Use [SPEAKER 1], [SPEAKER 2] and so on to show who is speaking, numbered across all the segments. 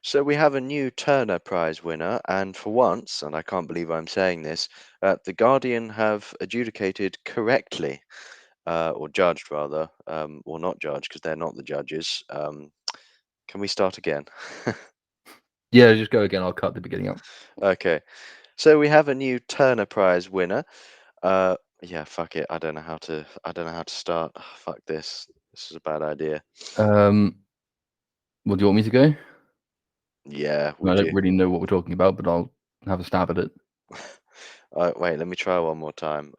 [SPEAKER 1] So we have a new Turner Prize winner, and for once, and I can't believe I'm saying this, the Guardian have adjudicated correctly, or judged rather, or not judged because they're not the judges. Can we start again?
[SPEAKER 2] Yeah, just go again. I'll cut the beginning up.
[SPEAKER 1] Okay, so we have a new Turner Prize winner. Yeah, fuck it. I don't know how to. I don't know how to start. Fuck this. This is a bad idea.
[SPEAKER 2] Um, what do you want me to go?
[SPEAKER 1] Yeah,
[SPEAKER 2] I
[SPEAKER 1] would
[SPEAKER 2] don't
[SPEAKER 1] you?
[SPEAKER 2] really know what we're talking about, but I'll have a stab at it.
[SPEAKER 1] Wait, let me try one more time.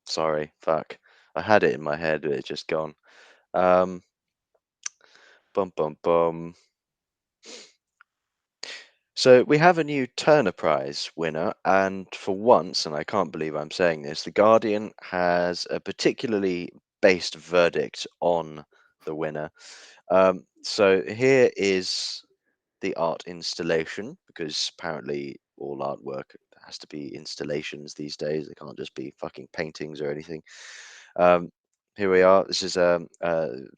[SPEAKER 1] Sorry, fuck. I had it in my head, but it's just gone. Um, bum bum bum. So we have a new Turner Prize winner, and for once, and I can't believe I'm saying this, The Guardian has a particularly based verdict on the winner. So here is the art installation, because apparently all artwork has to be installations these days. They can't just be fucking paintings or anything. Um, Here we are. This is a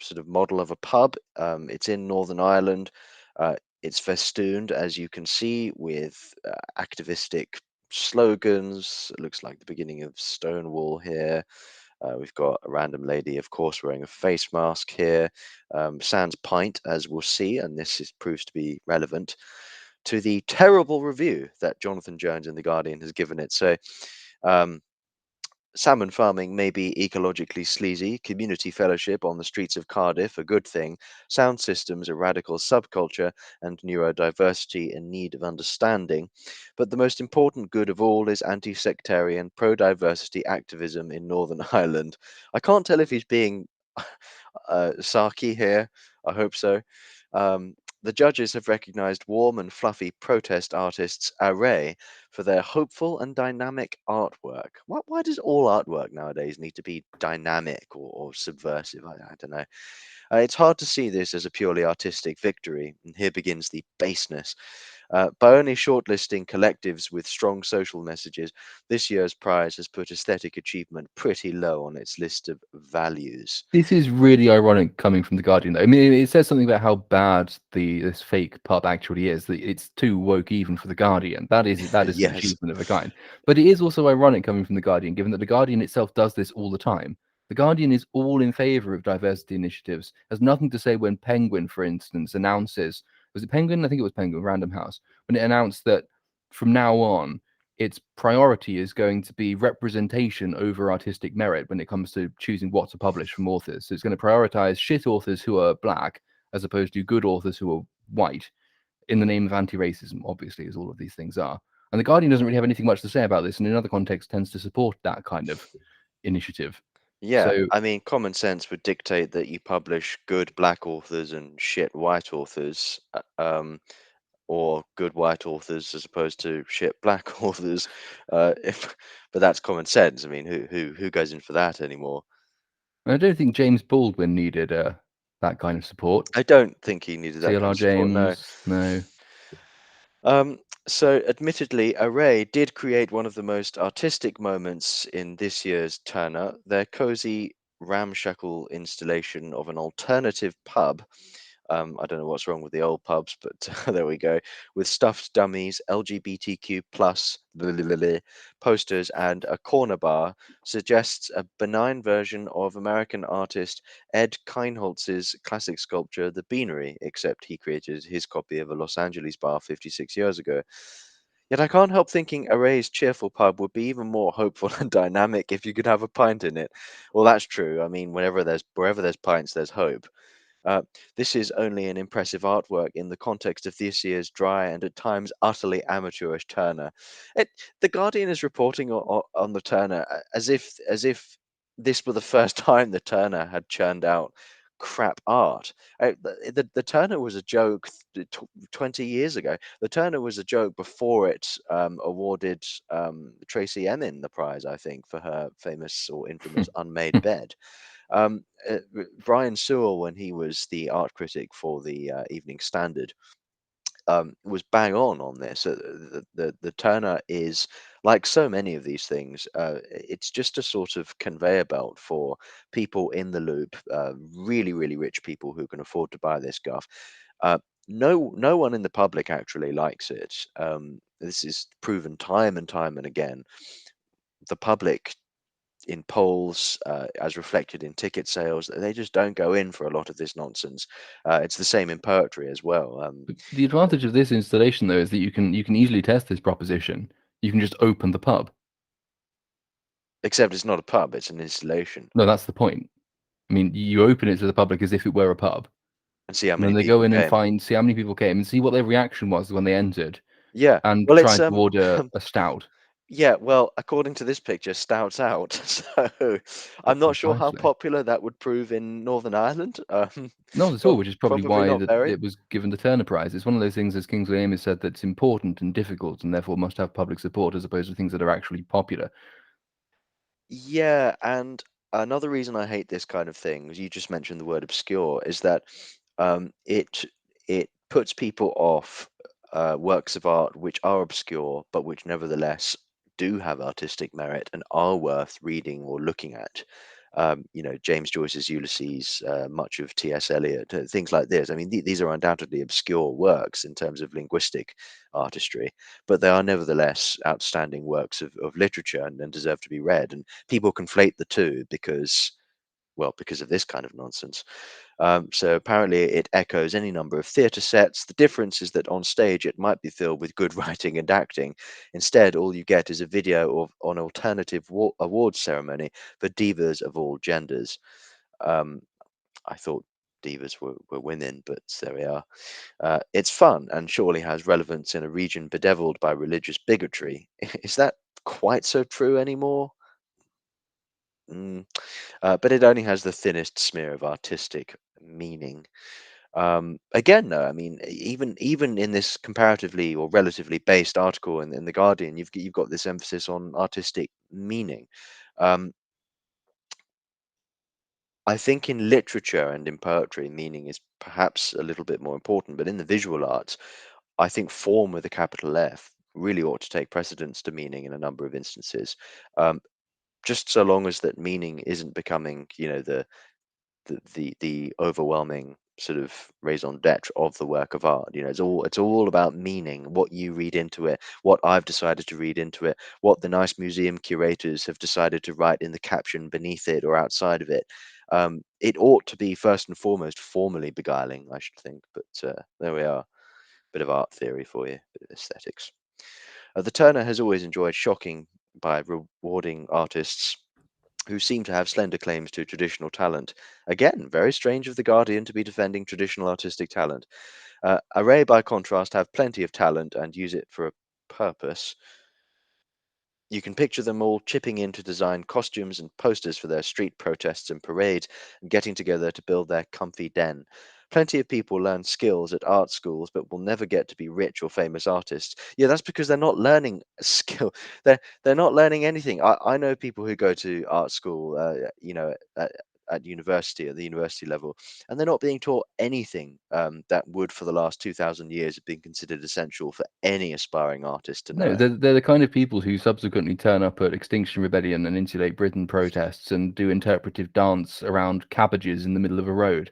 [SPEAKER 1] sort of model of a pub. It's in Northern Ireland. It's festooned, as you can see, with activistic slogans. It looks like the beginning of Stonewall here. We've got a random lady, of course, wearing a face mask here. Sans pint, as we'll see, and proves to be relevant to the terrible review that Jonathan Jones in The Guardian has given it. So, um, salmon farming may be ecologically sleazy, community fellowship on the streets of Cardiff a good thing, sound systems a radical subculture, and neurodiversity in need of understanding. But the most important good of all is anti sectarian, pro diversity activism in Northern Ireland. I can't tell if he's being sarky here. I hope so. The judges have recognized warm and fluffy protest artists Array for their hopeful and dynamic artwork. Why does all artwork nowadays need to be dynamic or subversive? I don't know. It's hard to see this as a purely artistic victory, and here begins the baseness. By only shortlisting collectives with strong social messages, this year's prize has put aesthetic achievement pretty low on its list of values.
[SPEAKER 2] This is really ironic coming from the Guardian, though. I mean, it says something about how bad this fake pub actually is. That it's too woke even for the Guardian. That is an
[SPEAKER 1] Yes.
[SPEAKER 2] achievement of a kind. But it is also ironic coming from the Guardian, given that the Guardian itself does this all the time. The Guardian is all in favour of diversity initiatives. Has nothing to say when Penguin, for instance, announces. Was it Penguin? I think it was Penguin. Random House, when it announced that from now on its priority is going to be representation over artistic merit when it comes to choosing what to publish from authors. So it's going to prioritize shit authors who are black as opposed to good authors who are white in the name of anti-racism, obviously, as all of these things are. And the Guardian doesn't really have anything much to say about this, and in other contexts tends to support that kind of initiative.
[SPEAKER 1] Yeah,
[SPEAKER 2] So
[SPEAKER 1] I mean, common sense would dictate that you publish good black authors and shit white authors, or good white authors as opposed to shit black authors. If, but that's common sense. I mean, who goes in for that anymore?
[SPEAKER 2] I don't think James Baldwin needed that kind of support.
[SPEAKER 1] I don't think he needed that kind
[SPEAKER 2] CLR
[SPEAKER 1] of support. No.
[SPEAKER 2] James, no.
[SPEAKER 1] So admittedly, Array did create one of the most artistic moments in this year's Turner. Their cozy, ramshackle installation of an alternative pub. I don't know what's wrong with the old pubs, but there we go. With stuffed dummies, LGBTQ plus posters, and a corner bar, suggests a benign version of American artist Ed Keinholz's classic sculpture, The Beanery, except he created his copy of a Los Angeles bar 56 years ago. Yet I can't help thinking Array's cheerful pub would be even more hopeful and dynamic if you could have a pint in it. Well, that's true. I mean, wherever there's pints, there's hope. Uh, this is only an impressive artwork in the context of this year's dry and at times utterly amateurish Turner. It, the Guardian is reporting on the Turner as if this were the first time the Turner had churned out crap art. The Turner was a joke 20 years ago. The Turner was a joke before it awarded Tracy Emin the prize, I think, for her famous or infamous unmade bed. Brian Sewell, when he was the art critic for the Evening Standard, was bang on this. The Turner is like so many of these things. It's just a sort of conveyor belt for people in the loop, really, really rich people who can afford to buy this guff. no one in the public actually likes it. This is proven time and time and again. The public in polls, as reflected in ticket sales, they just don't go in for a lot of this nonsense. It's the same in poetry as well.
[SPEAKER 2] But the advantage of this installation, though, is that you can easily test this proposition. You can just open the pub.
[SPEAKER 1] Except it's not a pub; it's an installation,
[SPEAKER 2] No, that's the point. I mean, you open it to the public as if it were a pub,
[SPEAKER 1] and see how
[SPEAKER 2] and
[SPEAKER 1] many
[SPEAKER 2] then they go
[SPEAKER 1] people
[SPEAKER 2] in and
[SPEAKER 1] came.
[SPEAKER 2] see how many people came and see what their reaction was when they entered
[SPEAKER 1] Yeah,
[SPEAKER 2] and
[SPEAKER 1] well, it's
[SPEAKER 2] tried to order a stout.
[SPEAKER 1] yeah, well, according to this picture, Stout's out. So I'm not sure how
[SPEAKER 2] Precisely.
[SPEAKER 1] popular that would prove in Northern Ireland.
[SPEAKER 2] Not at all,
[SPEAKER 1] Well,
[SPEAKER 2] which is probably
[SPEAKER 1] probably
[SPEAKER 2] why
[SPEAKER 1] not
[SPEAKER 2] that
[SPEAKER 1] very.
[SPEAKER 2] it was given the Turner Prize. It's one of those things, as Kingsley Amis said, that's important and difficult, and therefore must have public support, as opposed to things that are actually popular.
[SPEAKER 1] Yeah, and another reason I hate this kind of thing, as you just mentioned the word obscure, is that it puts people off works of art which are obscure, but which nevertheless do have artistic merit and are worth reading or looking at. James Joyce's Ulysses, much of T.S. Eliot, things like this. I mean, these are undoubtedly obscure works in terms of linguistic artistry, but they are nevertheless outstanding works of literature and deserve to be read. And people conflate the two because, well, because of this kind of nonsense. So apparently it echoes any number of theatre sets. The difference is that on stage it might be filled with good writing and acting. Instead, all you get is a video of an alternative awards ceremony for divas of all genders. Um, I thought divas were women, but there we are. It's fun and surely has relevance in a region bedeviled by religious bigotry. Is that quite so true anymore? Mm, but it only has the thinnest smear of artistic meaning. Again, though, I mean, even in this comparatively or relatively based article in the Guardian, you've got this emphasis on artistic meaning. Um, I think in literature and in poetry, meaning is perhaps a little bit more important, but in the visual arts, I think form with a capital F really ought to take precedence to meaning in a number of instances. Um, just so long as that meaning isn't becoming, the overwhelming sort of raison d'etre of the work of art. It's all about meaning, what you read into it, what I've decided to read into it, what the nice museum curators have decided to write in the caption beneath it or outside of it. It ought to be first and foremost formally beguiling, I should think. But there we are, bit of art theory for you, bit of aesthetics. The Turner has always enjoyed shocking by rewarding artists who seem to have slender claims to traditional talent. Again, very strange of The Guardian to be defending traditional artistic talent. Array, by contrast, have plenty of talent and use it for a purpose. You can picture them all chipping in to design costumes and posters for their street protests and parades, and getting together to build their comfy den. Plenty of people learn skills at art schools, but will never get to be rich or famous artists. Yeah, that's because they're not learning a skill. They're not learning anything. I know people who go to art school, at university, at the university level, and they're not being taught anything that would, for the last 2,000 years, have been considered essential for any aspiring artist to
[SPEAKER 2] No,
[SPEAKER 1] know.
[SPEAKER 2] they're the kind of people who subsequently turn up at Extinction Rebellion and Insulate Britain protests and do interpretive dance around cabbages in the middle of a road.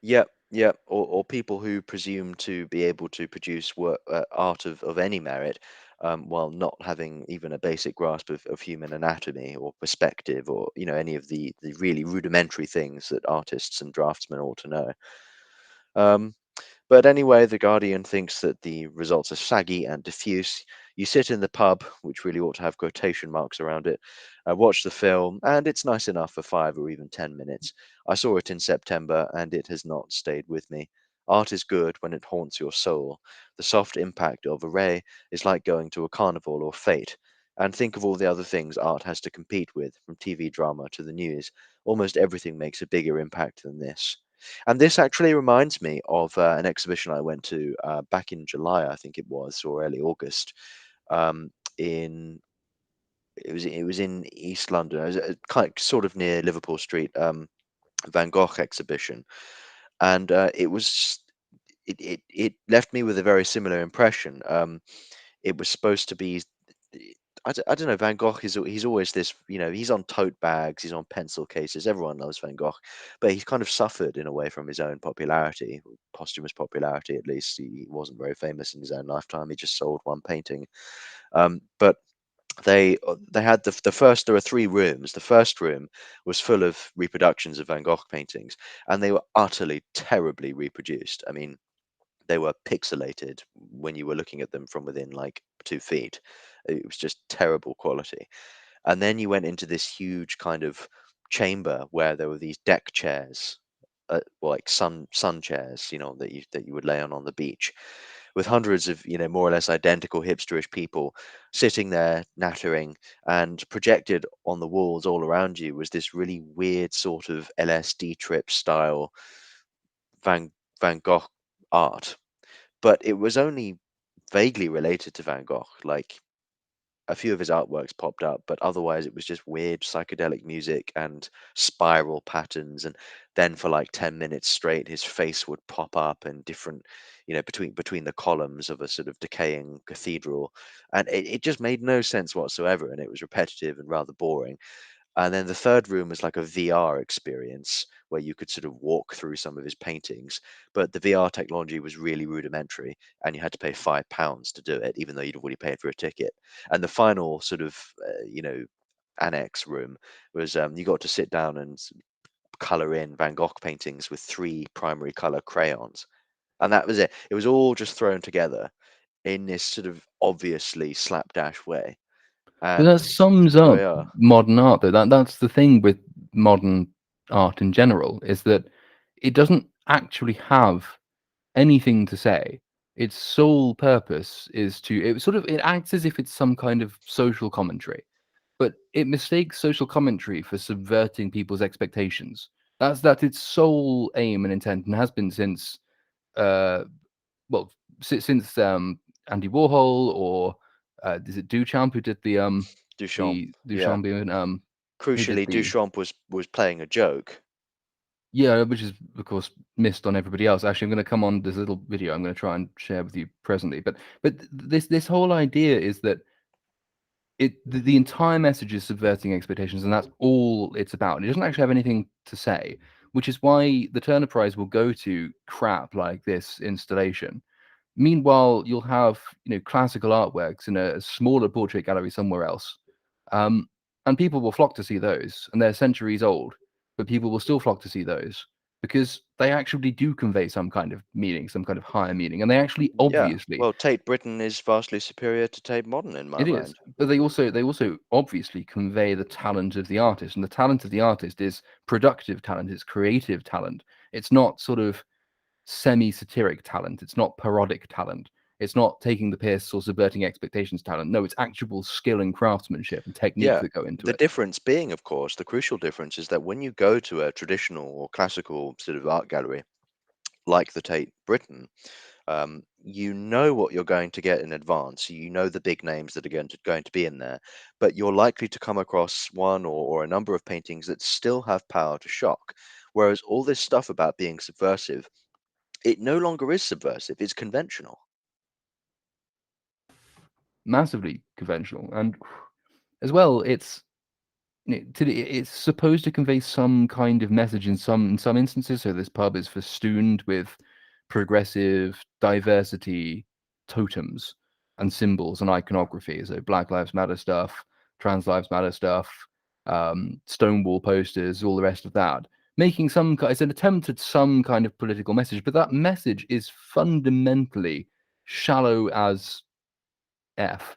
[SPEAKER 1] Yep, yep. Or people who presume to be able to produce work, art of any merit, while not having even a basic grasp of human anatomy or perspective, or any of the really rudimentary things that artists and draftsmen ought to know. Um, but anyway, The Guardian thinks that the results are saggy and diffuse. You sit in the pub, which really ought to have quotation marks around it, watch the film, and it's nice enough for 5 or even 10 minutes. I saw it in September, and it has not stayed with me. Art is good when it haunts your soul. The soft impact of Array is like going to a carnival or fete. And think of all the other things art has to compete with, from TV drama to the news. Almost everything makes a bigger impact than this. And this actually reminds me of an exhibition I went to back in July, I think it was, or early August. Um, in it was in East London. It was sort of near Liverpool Street. Van Gogh exhibition, and it left me with a very similar impression. It was supposed to be I don't know. Van Gogh is he's always this, he's on tote bags, he's on pencil cases. Everyone loves Van Gogh, but he's kind of suffered in a way from his own popularity, posthumous popularity at least. He wasn't very famous in his own lifetime. He just sold one painting. But they had the first. There were three rooms. The first room was full of reproductions of Van Gogh paintings, and they were utterly terribly reproduced. I mean, they were pixelated when you were looking at them from within like 2 feet. It was just terrible quality. And then you went into this huge kind of chamber where there were these deck chairs, like sun chairs, that you would lay on the beach, with hundreds of more or less identical hipsterish people sitting there nattering, and projected on the walls all around you was this really weird sort of LSD trip style Van Van Gogh art, but it was only vaguely related to Van Gogh. Like a few of his artworks popped up, but otherwise it was just weird psychedelic music and spiral patterns. And then for like 10 minutes straight, his face would pop up and different, between the columns of a sort of decaying cathedral. And it just made no sense whatsoever. And it was repetitive and rather boring. And then the third room was like a VR experience where you could sort of walk through some of his paintings, but the VR technology was really rudimentary, and you had to pay £5 to do it, even though you'd already paid for a ticket. And the final sort of, annex room was, you got to sit down and color in Van Gogh paintings with three primary color crayons, and that was it. It was all just thrown together in this sort of obviously slapdash way,
[SPEAKER 2] But that
[SPEAKER 1] and
[SPEAKER 2] sums
[SPEAKER 1] here we
[SPEAKER 2] up
[SPEAKER 1] are.
[SPEAKER 2] modern art, though. That's the thing with modern art in general, is that it doesn't actually have anything to say. Its sole purpose is to it acts as if it's some kind of social commentary, but it mistakes social commentary for subverting people's expectations. That's its sole aim and intent, and has been since uh well since Andy Warhol, or is it Duchamp who did
[SPEAKER 1] Duchamp,
[SPEAKER 2] the
[SPEAKER 1] yeah.
[SPEAKER 2] Duchamp even, who did
[SPEAKER 1] Crucially,
[SPEAKER 2] the
[SPEAKER 1] Duchamp was playing a joke.
[SPEAKER 2] yeah, which is of course missed on everybody else. Actually, I'm going to come on this little video I'm going to try and share with you presently. But this whole idea is that the entire message is subverting expectations, and that's all it's about. It doesn't actually have anything to say, which is why the Turner Prize will go to crap like this installation. Meanwhile, you'll have classical artworks in a smaller portrait gallery somewhere else, um, and people will flock to see those, and they're centuries old, but people will still flock to see those because they actually do convey some kind of meaning, some kind of higher meaning, and they actually
[SPEAKER 1] Yeah.
[SPEAKER 2] obviously
[SPEAKER 1] Well, Tate Britain is vastly superior to Tate Modern in my
[SPEAKER 2] it is,
[SPEAKER 1] mind.
[SPEAKER 2] but they also obviously convey the talent of the artist, and the talent of the artist is productive talent, it's creative talent. It's not sort of semi-satiric talent. It's not parodic talent. It's not taking the piss or subverting expectations talent. No, it's actual skill and craftsmanship and technique
[SPEAKER 1] Yeah.
[SPEAKER 2] that go into
[SPEAKER 1] The
[SPEAKER 2] it.
[SPEAKER 1] difference being, of course, the crucial difference is that when you go to a traditional or classical sort of art gallery like the Tate Britain, you know what you're going to get in advance. You know the big names that are going to be in there, but you're likely to come across one or a number of paintings that still have power to shock. Whereas all this stuff about being subversive, it no longer is subversive, it's conventional.
[SPEAKER 2] Massively conventional, and as well, it's supposed to convey some kind of message in some instances. So this pub is festooned with progressive diversity totems and symbols and iconography. So Black Lives Matter stuff, Trans Lives Matter stuff, Stonewall posters, all the rest of that. Making it's an attempt at some kind of political message, but that message is fundamentally shallow as f.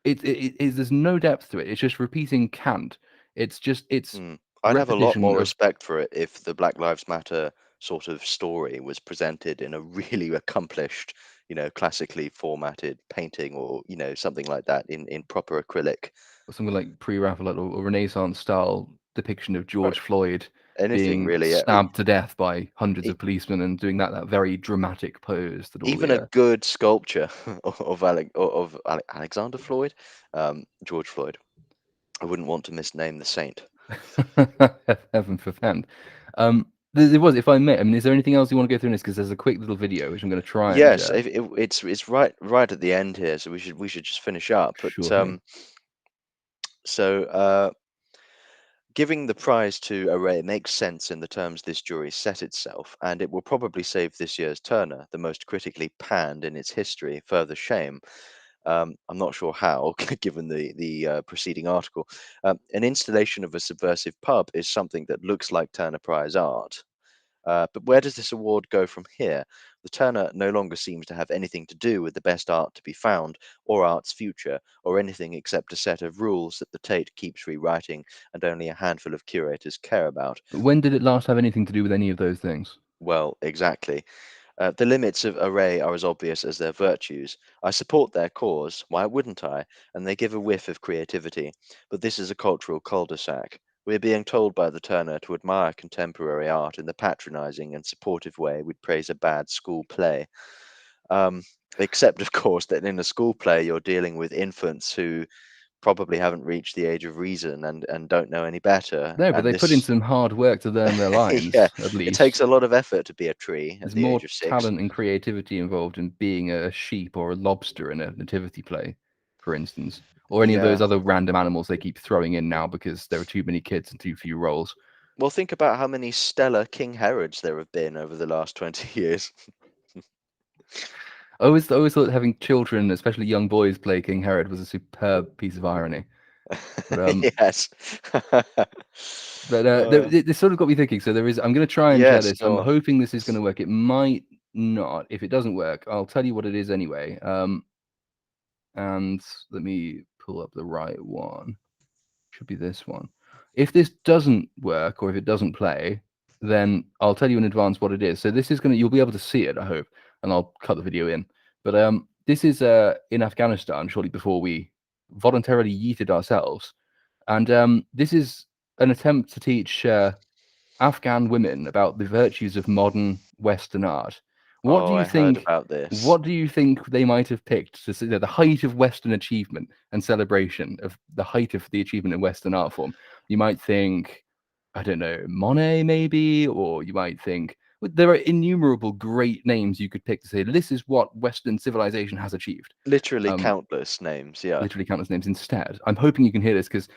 [SPEAKER 2] There's no depth to it. It's just repeating Kant. It's
[SPEAKER 1] I'd have a lot
[SPEAKER 2] repetition
[SPEAKER 1] more
[SPEAKER 2] of
[SPEAKER 1] respect for it if the Black Lives Matter sort of story was presented in a really accomplished, classically formatted painting, or, something like that in proper acrylic.
[SPEAKER 2] something like pre-Raphaelite or Renaissance style depiction of
[SPEAKER 1] Uh,
[SPEAKER 2] George Floyd
[SPEAKER 1] Anything
[SPEAKER 2] being
[SPEAKER 1] really.
[SPEAKER 2] stabbed to death by hundreds
[SPEAKER 1] E-
[SPEAKER 2] of policemen and doing that very dramatic pose that all
[SPEAKER 1] Even a
[SPEAKER 2] the
[SPEAKER 1] good sculpture of Alexander Floyd, George Floyd. I wouldn't want to misname the saint.
[SPEAKER 2] heaven forfend. There was, if I may. I mean, is there anything else you want to go through in this? Because there's a quick little video which I'm going to try and
[SPEAKER 1] Yes, it's right at the end here, so we should just finish up. But
[SPEAKER 2] sure thing.
[SPEAKER 1] So, giving the prize to Array makes sense in the terms this jury set itself, and it will probably save this year's Turner, the most critically panned in its history, further shame. I'm not sure how, given the preceding article. An installation of a subversive pub is something that looks like Turner Prize art. But where does this award go from here? The Turner no longer seems to have anything to do with the best art to be found, or art's future, or anything except a set of rules that the Tate keeps rewriting and only a handful of curators care about.
[SPEAKER 2] When did it last have anything to do with any of those things?
[SPEAKER 1] Well, exactly. The limits of Array are as obvious as their virtues. I support their cause, why wouldn't I? And they give a whiff of creativity. But this is a cultural cul-de-sac. We're being told by the Turner to admire contemporary art in the patronizing and supportive way we'd praise a bad school play. Um, except, of course, that in a school play you're dealing with infants who probably haven't reached the age of reason and don't know any better.
[SPEAKER 2] No, but
[SPEAKER 1] And
[SPEAKER 2] they put in
[SPEAKER 1] this,
[SPEAKER 2] some hard work to learn their
[SPEAKER 1] yeah,
[SPEAKER 2] lines, at
[SPEAKER 1] it takes
[SPEAKER 2] least.
[SPEAKER 1] a lot of effort to be a tree at
[SPEAKER 2] There's
[SPEAKER 1] the age
[SPEAKER 2] more
[SPEAKER 1] of 6.
[SPEAKER 2] talent and creativity involved in being a sheep or a lobster in a nativity play, for instance, or any of
[SPEAKER 1] Yeah.
[SPEAKER 2] those other random animals they keep throwing in now because there are too many kids and too few roles.
[SPEAKER 1] Well, think about how many stellar King Herods there have been over the last 20 years.
[SPEAKER 2] I always thought having children, especially young boys, play King Herod was a superb piece of irony. But
[SPEAKER 1] Yes. Uh,
[SPEAKER 2] this sort of got me thinking. So there is. I'm going to try and share
[SPEAKER 1] yes,
[SPEAKER 2] this. I'm
[SPEAKER 1] go on.
[SPEAKER 2] hoping this is going to work. It might not. If it doesn't work, I'll tell you what it is anyway. And let me pull up the right one. Should be this one. If this doesn't work or if it doesn't play, then I'll tell you in advance what it is. So this is gonna you'll be able to see it, I hope, and I'll cut the video in. But this is in Afghanistan shortly before we voluntarily yeeted ourselves, and this is an attempt to teach Afghan women about the virtues of modern Western art. What do
[SPEAKER 1] Oh,
[SPEAKER 2] you
[SPEAKER 1] I heard
[SPEAKER 2] think?
[SPEAKER 1] about this.
[SPEAKER 2] What do you think they might have picked to see the height of Western achievement and celebration of the height of the achievement in Western art form? You might think, I don't know, Monet maybe, or you might think there are innumerable great names you could pick to say this is what Western civilization has achieved.
[SPEAKER 1] Literally
[SPEAKER 2] Um,
[SPEAKER 1] countless names, yeah.
[SPEAKER 2] literally countless names. Instead, I'm hoping you can hear this because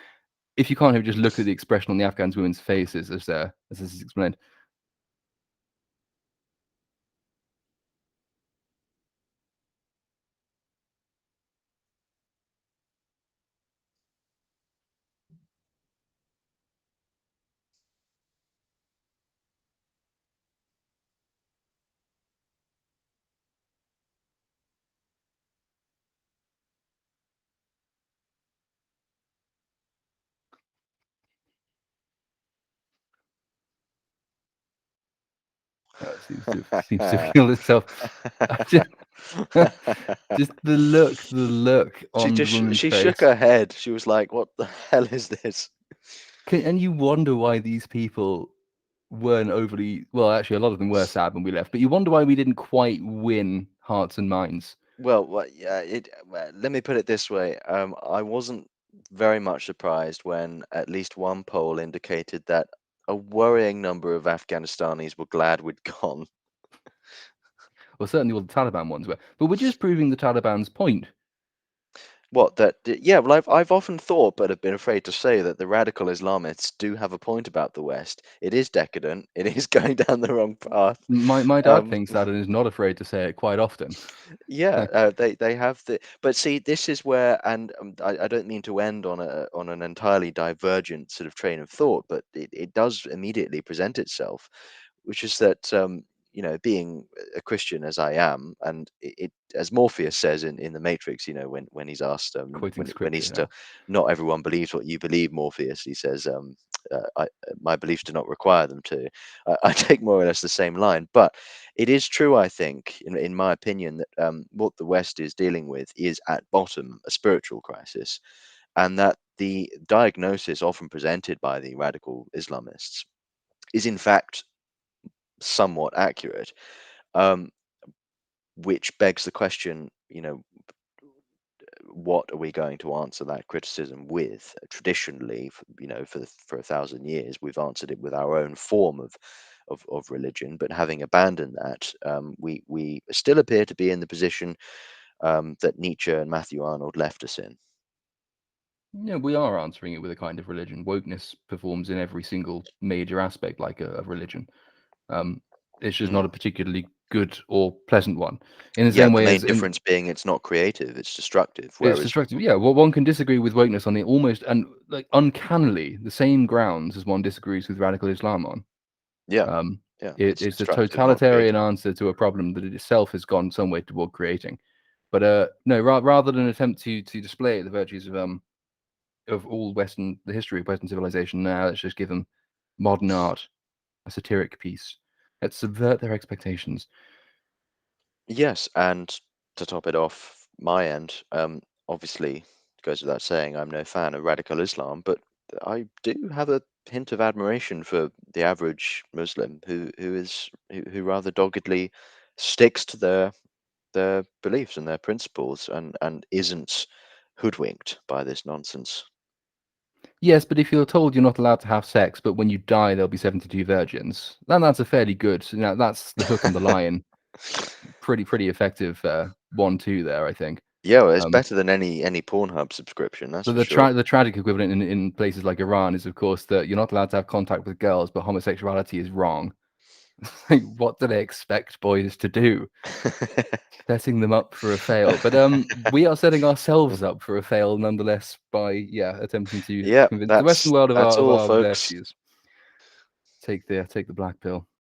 [SPEAKER 2] if you can't hear, just look at the expression on the Afghan women's faces as this is explained. Seems to feel itself. Just the look
[SPEAKER 1] She
[SPEAKER 2] on the
[SPEAKER 1] just
[SPEAKER 2] woman's
[SPEAKER 1] she shook
[SPEAKER 2] face.
[SPEAKER 1] her head. She was like, "What the hell is this?"
[SPEAKER 2] And you wonder why these people weren't overly well. Actually, a lot of them were sad when we left, but you wonder why we didn't quite win hearts and minds.
[SPEAKER 1] Well, yeah, let me put it this way. I wasn't very much surprised when at least one poll indicated that a worrying number of Afghanistanis were glad we'd gone.
[SPEAKER 2] Well, certainly all the Taliban ones were, but we're just proving the Taliban's point.
[SPEAKER 1] What that? Yeah, well, I've often thought, but have been afraid to say that the radical Islamists do have a point about the West. It is decadent. It is going down the wrong path.
[SPEAKER 2] My dad
[SPEAKER 1] Um,
[SPEAKER 2] thinks that and is not afraid to say it quite often.
[SPEAKER 1] Yeah, they have but see, this is where, and I don't mean to end on an entirely divergent sort of train of thought, but it does immediately present itself, which is that being a Christian as I am, and as Morpheus says in the Matrix, when he's asked
[SPEAKER 2] Quoting
[SPEAKER 1] when
[SPEAKER 2] scripture
[SPEAKER 1] he's
[SPEAKER 2] here.
[SPEAKER 1] still, not everyone believes what you believe, Morpheus. He says, my beliefs do not require them to. I take more or less the same line, but it is true, I think, in my opinion, that what the West is dealing with is at bottom a spiritual crisis, and that the diagnosis often presented by the radical Islamists is in fact somewhat accurate, um, which begs the question, what are we going to answer that criticism with? Traditionally, for 1,000 years, we've answered it with our own form of religion. But having abandoned that, we still appear to be in the position that Nietzsche and Matthew Arnold left us in.
[SPEAKER 2] Yeah, we are answering it with a kind of religion. Wokeness performs in every single major aspect like a religion. Um, it's just
[SPEAKER 1] Mm.
[SPEAKER 2] not a particularly good or pleasant one. In the
[SPEAKER 1] Yeah,
[SPEAKER 2] same
[SPEAKER 1] the
[SPEAKER 2] way
[SPEAKER 1] main
[SPEAKER 2] as
[SPEAKER 1] difference being it's not creative, it's destructive.
[SPEAKER 2] it's
[SPEAKER 1] Whereas,
[SPEAKER 2] destructive. Yeah, well, one can disagree with wokeness on the almost and like uncannily the same grounds as one disagrees with radical Islam on.
[SPEAKER 1] yeah,
[SPEAKER 2] Um,
[SPEAKER 1] yeah,
[SPEAKER 2] it,
[SPEAKER 1] it's
[SPEAKER 2] it's a
[SPEAKER 1] destructive, not
[SPEAKER 2] totalitarian
[SPEAKER 1] creative.
[SPEAKER 2] answer to a problem that it itself has gone some way toward creating. But no, rather than attempt to display the virtues of all Western the history of Western civilization, now let's just give them modern art, a satiric piece. Let's subvert their expectations.
[SPEAKER 1] Yes, and to top it off my end, obviously, it goes without saying, I'm no fan of radical Islam, but I do have a hint of admiration for the average Muslim who rather doggedly sticks to their beliefs and their principles and isn't hoodwinked by this nonsense.
[SPEAKER 2] Yes, but if you're told you're not allowed to have sex, but when you die there'll be 72 virgins, then that's a fairly good. That's the hook and the line. Pretty effective 1-2 there, I think.
[SPEAKER 1] Yeah, well, it's
[SPEAKER 2] Um,
[SPEAKER 1] better than any Pornhub subscription, that's
[SPEAKER 2] but
[SPEAKER 1] for sure.
[SPEAKER 2] the tragic equivalent in places like Iran is, of course, that you're not allowed to have contact with girls, but homosexuality is wrong. Like, what do they expect boys to do? Setting them up for a fail. But we are setting ourselves up for a fail nonetheless by attempting to
[SPEAKER 1] Yeah,
[SPEAKER 2] convince the Western
[SPEAKER 1] that's
[SPEAKER 2] world of
[SPEAKER 1] that's all,
[SPEAKER 2] our
[SPEAKER 1] folks.
[SPEAKER 2] virtues. Take the black pill.